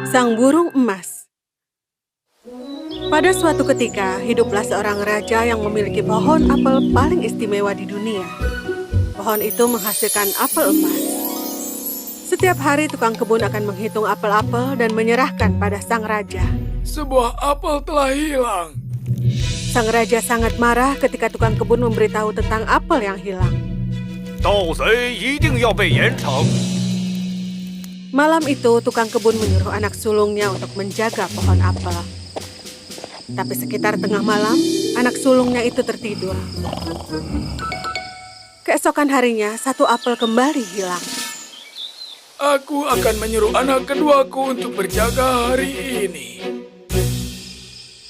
Sang Burung Emas. Pada suatu ketika, hiduplah seorang raja yang memiliki pohon apel paling istimewa di dunia. Pohon itu menghasilkan apel emas. Setiap hari tukang kebun akan menghitung apel-apel dan menyerahkan pada sang raja. Sebuah apel telah hilang. Sang raja sangat marah ketika tukang kebun memberitahu tentang apel yang hilang. 盗贼一定要被严惩。 Malam itu, tukang kebun menyuruh anak sulungnya untuk menjaga pohon apel. Tapi sekitar tengah malam, anak sulungnya itu tertidur. Keesokan harinya, satu apel kembali hilang. Aku akan menyuruh anak keduaku untuk berjaga hari ini.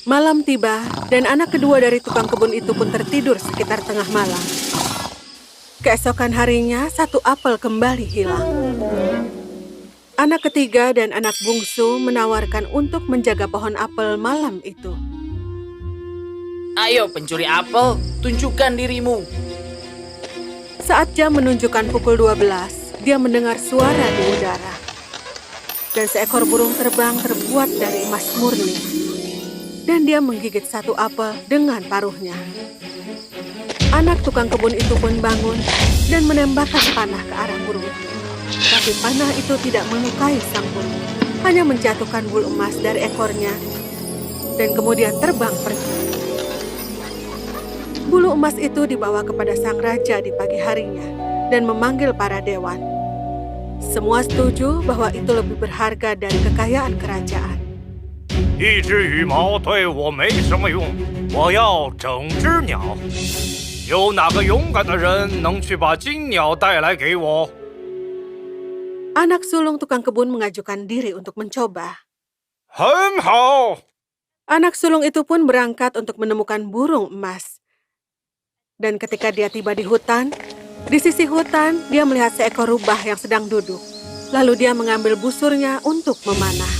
Malam tiba, dan anak kedua dari tukang kebun itu pun tertidur sekitar tengah malam. Keesokan harinya, satu apel kembali hilang. Anak ketiga dan anak bungsu menawarkan untuk menjaga pohon apel malam itu. Ayo pencuri apel, tunjukkan dirimu. Saat jam menunjukkan pukul 12, dia mendengar suara di udara. Dan seekor burung terbang terbuat dari emas murni. Dan dia menggigit satu apel dengan paruhnya. Anak tukang kebun itu pun bangun dan menembakkan panah ke arah burung. Tapi panah itu tidak melukai sang burung, hanya menjatuhkan bulu emas dari ekornya dan kemudian terbang pergi. Bulu emas itu dibawa kepada sang raja di pagi harinya dan memanggil para dewan. Semua setuju bahwa itu lebih berharga dari kekayaan kerajaan. 一只羽毛对我没什么用，我要整只鸟。有哪个勇敢的人能去把金鸟带来给我？ Anak sulung tukang kebun mengajukan diri untuk mencoba. 很好， Anak sulung itu pun berangkat untuk menemukan burung emas. Dan ketika dia tiba di hutan, di sisi hutan dia melihat seekor rubah yang sedang duduk. Lalu dia mengambil busurnya untuk memanah.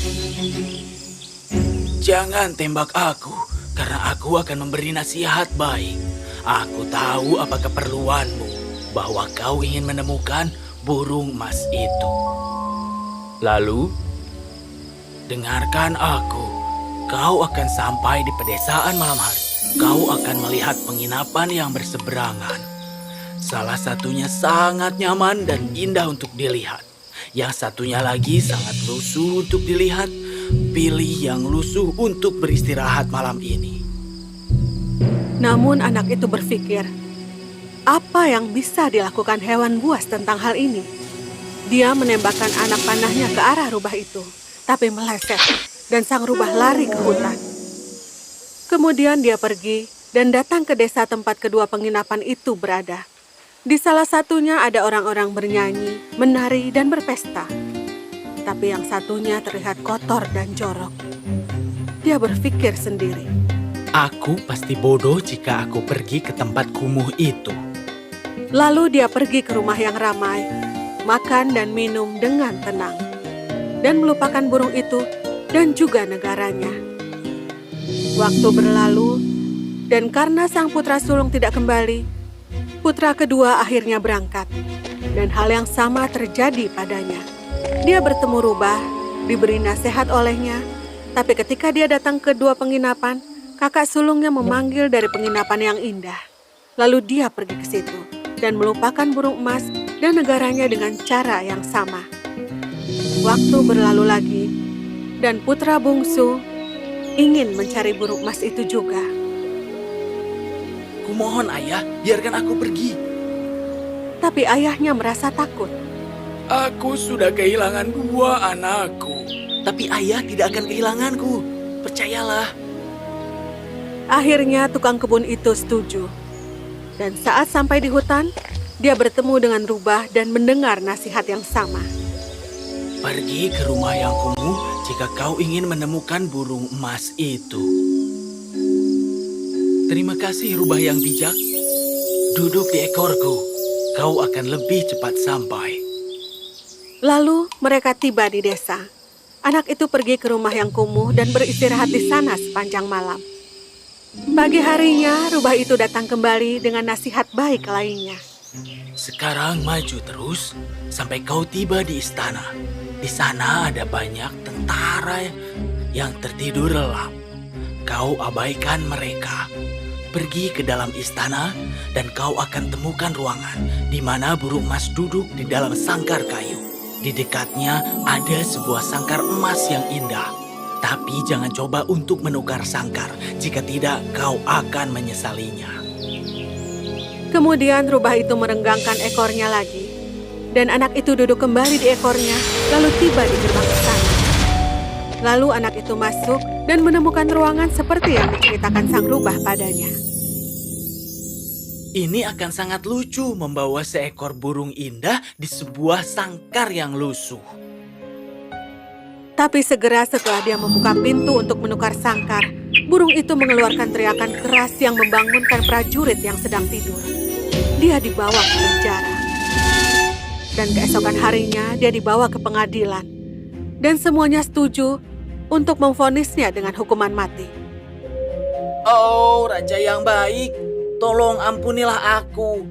Jangan tembak aku, karena aku akan memberi nasihat baik. Aku tahu apa keperluanmu, bahwa kau ingin menemukan burung emas itu. Lalu, dengarkan aku. Kau akan sampai di pedesaan malam hari. Kau akan melihat penginapan yang berseberangan. Salah satunya sangat nyaman dan indah untuk dilihat. Yang satunya lagi sangat lusuh untuk dilihat. Pilih yang lusuh untuk beristirahat malam ini. Namun anak itu berpikir, apa yang bisa dilakukan hewan buas tentang hal ini? Dia menembakkan anak panahnya ke arah rubah itu, tapi meleset, dan sang rubah lari ke hutan. Kemudian dia pergi dan datang ke desa tempat kedua penginapan itu berada. Di salah satunya ada orang-orang bernyanyi, menari, dan berpesta. Tapi yang satunya terlihat kotor dan jorok. Dia berpikir sendiri. Aku pasti bodoh jika aku pergi ke tempat kumuh itu. Lalu dia pergi ke rumah yang ramai, makan dan minum dengan tenang, dan melupakan burung itu dan juga negaranya. Waktu berlalu, dan karena sang putra sulung tidak kembali, putra kedua akhirnya berangkat, dan hal yang sama terjadi padanya. Dia bertemu rubah, diberi nasihat olehnya, tapi ketika dia datang ke dua penginapan, kakak sulungnya memanggil dari penginapan yang indah. Lalu dia pergi ke situ dan melupakan burung emas dan negaranya dengan cara yang sama. Waktu berlalu lagi, dan putra bungsu ingin mencari burung emas itu juga. Kumohon ayah, biarkan aku pergi. Tapi ayahnya merasa takut. Aku sudah kehilangan dua anakku. Tapi ayah tidak akan kehilanganku. Percayalah. Akhirnya tukang kebun itu setuju. Dan saat sampai di hutan, dia bertemu dengan rubah dan mendengar nasihat yang sama. Pergi ke rumah yang kumuh jika kau ingin menemukan burung emas itu. Terima kasih rubah yang bijak. Duduk di ekorku. Kau akan lebih cepat sampai. Lalu mereka tiba di desa. Anak itu pergi ke rumah yang kumuh dan beristirahat di sana sepanjang malam. Pagi harinya, rubah itu datang kembali dengan nasihat baik lainnya. Sekarang maju terus sampai kau tiba di istana. Di sana ada banyak tentara yang tertidur lelap. Kau abaikan mereka. Pergi ke dalam istana dan kau akan temukan ruangan di mana burung emas duduk di dalam sangkar kayu. Di dekatnya ada sebuah sangkar emas yang indah. Tapi jangan coba untuk menukar sangkar. Jika tidak, kau akan menyesalinya. Kemudian rubah itu merenggangkan ekornya lagi. Dan anak itu duduk kembali di ekornya, lalu tiba di gerbang istana. Lalu anak itu masuk dan menemukan ruangan seperti yang diceritakan sang rubah padanya. Ini akan sangat lucu membawa seekor burung indah di sebuah sangkar yang lusuh. Tapi segera setelah dia membuka pintu untuk menukar sangkar, burung itu mengeluarkan teriakan keras yang membangunkan prajurit yang sedang tidur. Dia dibawa ke penjara. Dan keesokan harinya dia dibawa ke pengadilan. Dan semuanya setuju untuk memvonisnya dengan hukuman mati. Oh, raja yang baik, tolong ampunilah aku.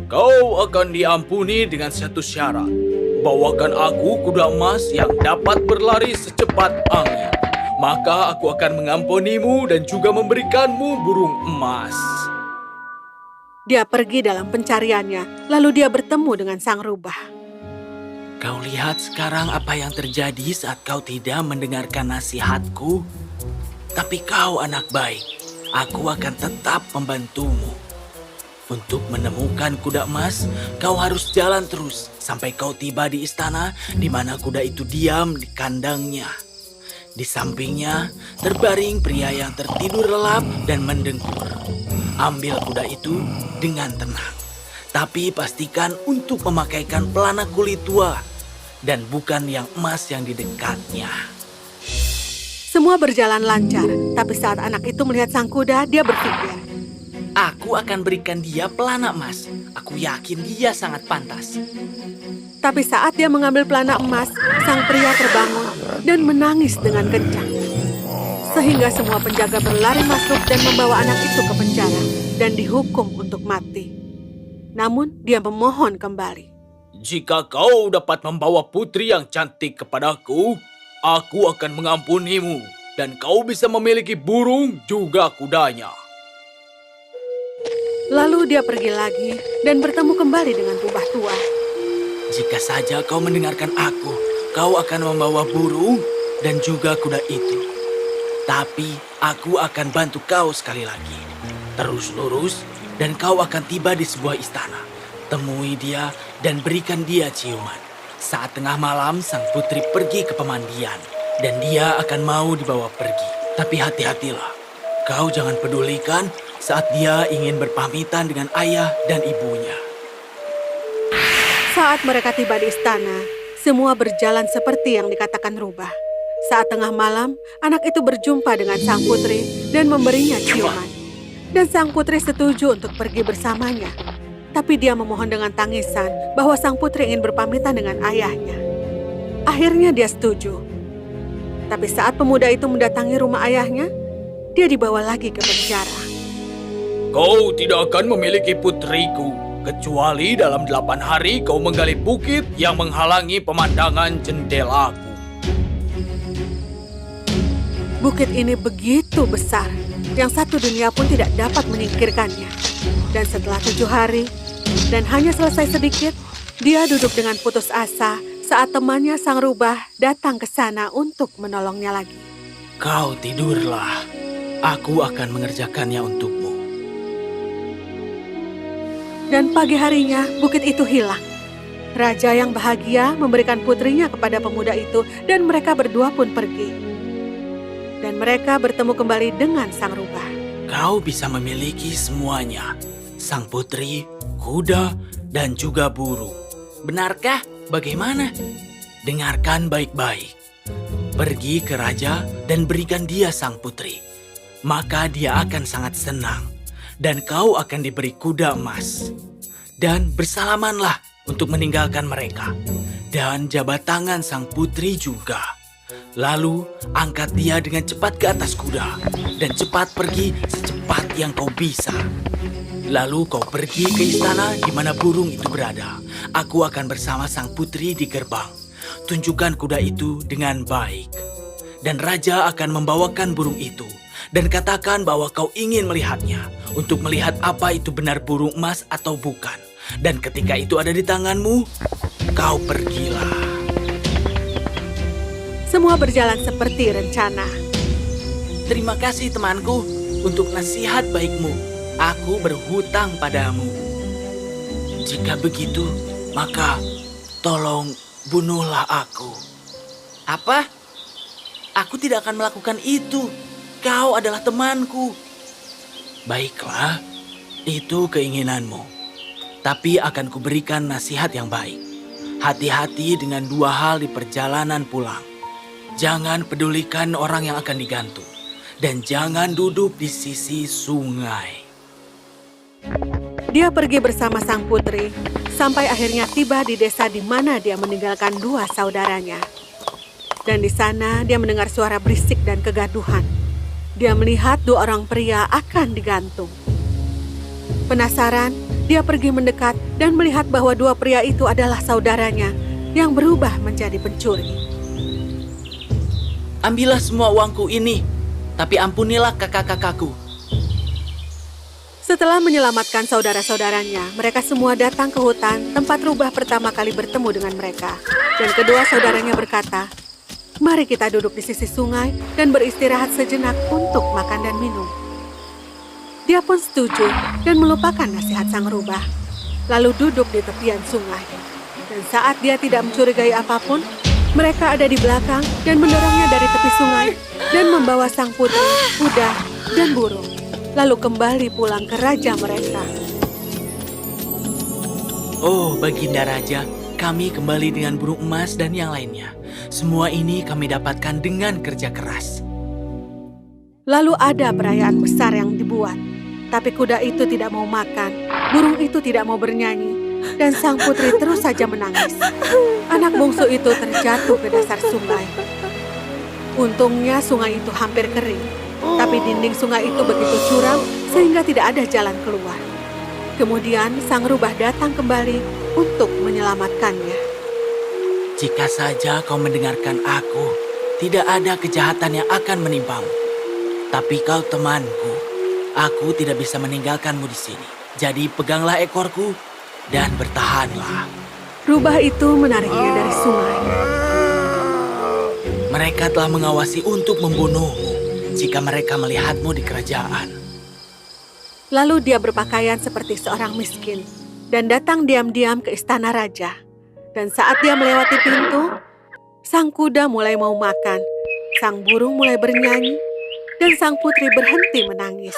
Kau akan diampuni dengan satu syarat. Bawakan aku kuda emas yang dapat berlari secepat angin. Maka aku akan mengampunimu dan juga memberikanmu burung emas. Dia pergi dalam pencariannya, lalu dia bertemu dengan sang rubah. Kau lihat sekarang apa yang terjadi saat kau tidak mendengarkan nasihatku? Tapi kau anak baik, aku akan tetap membantumu. Untuk menemukan kuda emas, kau harus jalan terus sampai kau tiba di istana di mana kuda itu diam di kandangnya. Di sampingnya terbaring pria yang tertidur lelap dan mendengkur. Ambil kuda itu dengan tenang, tapi pastikan untuk memakaikan pelana kulit tua dan bukan yang emas yang di dekatnya. Semua berjalan lancar, tapi saat anak itu melihat sang kuda, dia berpikir, Aku akan berikan dia pelana emas. Aku yakin dia sangat pantas. tapi saat dia mengambil pelana emas, sang pria terbangun dan menangis dengan kencang. Sehingga semua penjaga berlari masuk dan membawa anak itu ke penjara dan dihukum untuk mati. Namun dia memohon kembali. Jika kau dapat membawa putri yang cantik kepadaku, aku akan mengampunimu. Dan kau bisa memiliki burung juga kudanya. Lalu dia pergi lagi dan bertemu kembali dengan rubah tua. Jika saja kau mendengarkan aku, kau akan membawa burung dan juga kuda itu. Tapi aku akan bantu kau sekali lagi. Terus lurus dan kau akan tiba di sebuah istana. Temui dia dan berikan dia ciuman. Saat tengah malam, sang putri pergi ke pemandian. Dan dia akan mau dibawa pergi. Tapi hati-hatilah. Kau jangan pedulikan saat dia ingin berpamitan dengan ayah dan ibunya. Saat mereka tiba di istana, semua berjalan seperti yang dikatakan rubah. Saat tengah malam, anak itu berjumpa dengan sang putri dan memberinya ciuman. Dan sang putri setuju untuk pergi bersamanya. Tapi dia memohon dengan tangisan bahwa sang putri ingin berpamitan dengan ayahnya. Akhirnya dia setuju. Tapi saat pemuda itu mendatangi rumah ayahnya, dia dibawa lagi ke penjara. Kau tidak akan memiliki putriku, kecuali dalam 8 hari kau menggali bukit yang menghalangi pemandangan jendelaku. Bukit ini begitu besar, yang satu dunia pun tidak dapat menyingkirkannya. Dan setelah 7 hari, dan hanya selesai sedikit, dia duduk dengan putus asa saat temannya sang rubah datang ke sana untuk menolongnya lagi. Kau tidurlah. Aku akan mengerjakannya untukmu. Dan pagi harinya, bukit itu hilang. Raja yang bahagia memberikan putrinya kepada pemuda itu dan mereka berdua pun pergi. Dan mereka bertemu kembali dengan sang rubah. Kau bisa memiliki semuanya. Sang putri, kuda, dan juga burung. Benarkah? Bagaimana? Dengarkan baik-baik. Pergi ke raja dan berikan dia sang putri. Maka dia akan sangat senang. Dan kau akan diberi kuda emas. Dan bersalamanlah untuk meninggalkan mereka. Dan jabat tangan sang putri juga. Lalu angkat dia dengan cepat ke atas kuda. Dan cepat pergi secepat yang kau bisa. Lalu kau pergi ke istana di mana burung itu berada. Aku akan bersama sang putri di gerbang. Tunjukkan kuda itu dengan baik. Dan raja akan membawakan burung itu. Dan katakan bahwa kau ingin melihatnya. Untuk melihat apa itu benar burung emas atau bukan. Dan ketika itu ada di tanganmu, kau pergilah. Semua berjalan seperti rencana. Terima kasih temanku untuk nasihat baikmu. Aku berhutang padamu. Jika begitu, maka tolong bunuhlah aku. Apa? Aku tidak akan melakukan itu. Kau adalah temanku. Baiklah, itu keinginanmu. Tapi akan kuberikan nasihat yang baik. Hati-hati dengan dua hal di perjalanan pulang. Jangan pedulikan orang yang akan digantung. Dan jangan duduk di sisi sungai. Dia pergi bersama sang putri, sampai akhirnya tiba di desa di mana dia meninggalkan dua saudaranya. Dan di sana dia mendengar suara berisik dan kegaduhan. Dia melihat dua orang pria akan digantung. Penasaran, dia pergi mendekat dan melihat bahwa dua pria itu adalah saudaranya yang berubah menjadi pencuri. Ambillah semua uangku ini, tapi ampunilah kakak-kakakku. Setelah menyelamatkan saudara-saudaranya, mereka semua datang ke hutan tempat rubah pertama kali bertemu dengan mereka. Dan kedua saudaranya berkata, "Mari kita duduk di sisi sungai dan beristirahat sejenak untuk makan dan minum." Dia pun setuju dan melupakan nasihat sang rubah, lalu duduk di tepian sungai. Dan saat dia tidak mencurigai apapun, mereka ada di belakang dan mendorongnya dari tepi sungai dan membawa sang putri, kuda, dan burung, lalu kembali pulang ke raja mereka. Oh, Baginda Raja, kami kembali dengan burung emas dan yang lainnya. Semua ini kami dapatkan dengan kerja keras. Lalu ada perayaan besar yang dibuat, tapi kuda itu tidak mau makan, burung itu tidak mau bernyanyi, dan sang putri terus saja menangis. Anak bungsu itu terjatuh ke dasar sungai. Untungnya sungai itu hampir kering, tapi dinding sungai itu begitu curam sehingga tidak ada jalan keluar. Kemudian sang rubah datang kembali untuk menyelamatkannya. Jika saja kau mendengarkan aku, tidak ada kejahatan yang akan menimpamu. Tapi kau temanku, aku tidak bisa meninggalkanmu di sini. Jadi peganglah ekorku dan bertahanlah. Rubah itu menariknya dari sungai. Mereka telah mengawasi untuk membunuhmu jika mereka melihatmu di kerajaan. Lalu dia berpakaian seperti seorang miskin dan datang diam-diam ke istana raja. Dan saat dia melewati pintu, sang kuda mulai mau makan, sang burung mulai bernyanyi, dan sang putri berhenti menangis.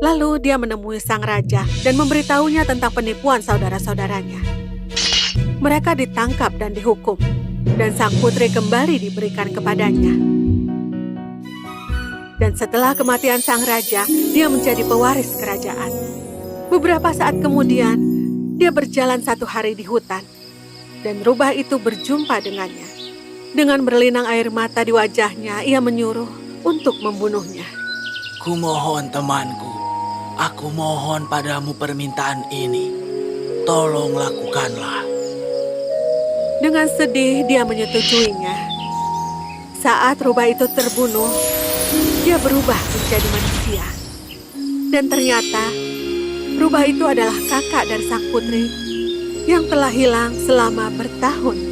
Lalu dia menemui sang raja dan memberitahunya tentang penipuan saudara-saudaranya. Mereka ditangkap dan dihukum, dan sang putri kembali diberikan kepadanya. Dan setelah kematian sang raja, dia menjadi pewaris kerajaan. Beberapa saat kemudian, dia berjalan satu hari di hutan, dan rubah itu berjumpa dengannya. Dengan berlinang air mata di wajahnya, ia menyuruh untuk membunuhnya. Kumohon temanku, aku mohon padamu permintaan ini. Tolong lakukanlah. Dengan sedih, dia menyetujuinya. Saat rubah itu terbunuh, dia berubah menjadi manusia. Dan ternyata, rubah itu adalah kakak dari sang putri yang telah hilang selama bertahun-tahun.